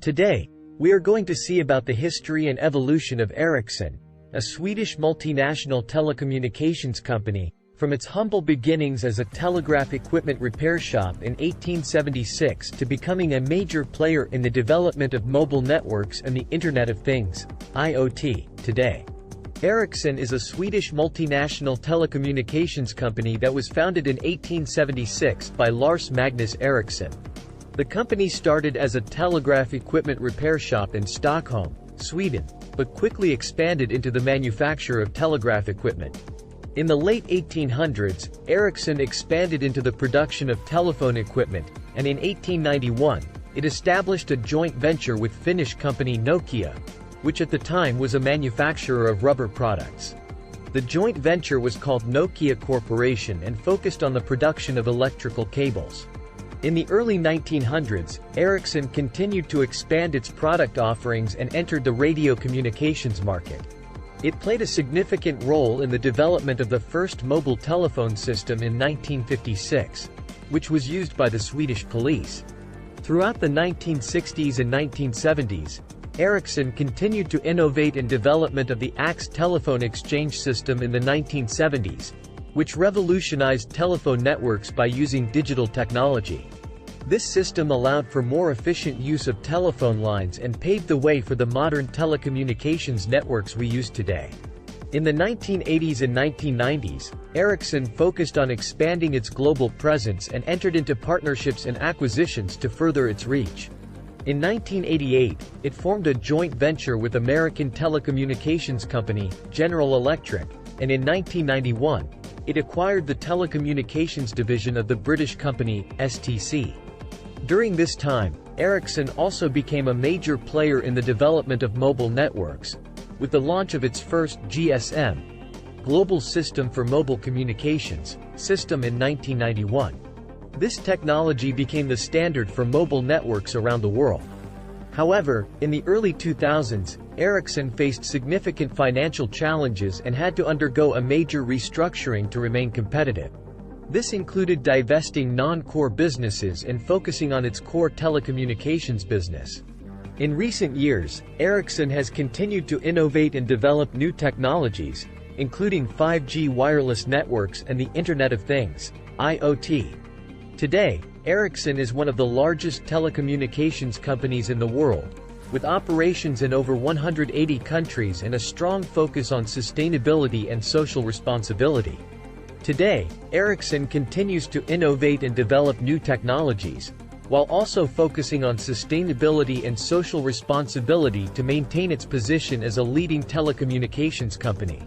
Today, we are going to see about the history and evolution of Ericsson, a Swedish multinational telecommunications company, from its humble beginnings as a telegraph equipment repair shop in 1876 to becoming a major player in the development of mobile networks and the Internet of Things, IoT, today. Ericsson is a Swedish multinational telecommunications company that was founded in 1876 by Lars Magnus Ericsson. The company started as a telegraph equipment repair shop in Stockholm, Sweden, but quickly expanded into the manufacture of telegraph equipment. In the late 1800s, Ericsson expanded into the production of telephone equipment, and in 1891, it established a joint venture with Finnish company Nokia, which at the time was a manufacturer of rubber products. The joint venture was called Nokia Corporation and focused on the production of electrical cables. In the early 1900s, Ericsson continued to expand its product offerings and entered the radio communications market. It played a significant role in the development of the first mobile telephone system in 1956, which was used by the Swedish police. Throughout the 1960s and 1970s, Ericsson continued to innovate in development of the AX telephone exchange system in the 1970s, which revolutionized telephone networks by using digital technology. This system allowed for more efficient use of telephone lines and paved the way for the modern telecommunications networks we use today. In the 1980s and 1990s, Ericsson focused on expanding its global presence and entered into partnerships and acquisitions to further its reach. In 1988, it formed a joint venture with American telecommunications company, General Electric, and in 1991, it acquired the telecommunications division of the British company, STC. During this time, Ericsson also became a major player in the development of mobile networks, with the launch of its first GSM, Global System for Mobile Communications, system in 1991. This technology became the standard for mobile networks around the world. However, in the early 2000s, Ericsson faced significant financial challenges and had to undergo a major restructuring to remain competitive. This included divesting non-core businesses and focusing on its core telecommunications business. In recent years, Ericsson has continued to innovate and develop new technologies, including 5G wireless networks and the Internet of Things, IoT. Today, Ericsson is one of the largest telecommunications companies in the world, with operations in over 180 countries and a strong focus on sustainability and social responsibility. Today, Ericsson continues to innovate and develop new technologies, while also focusing on sustainability and social responsibility to maintain its position as a leading telecommunications company.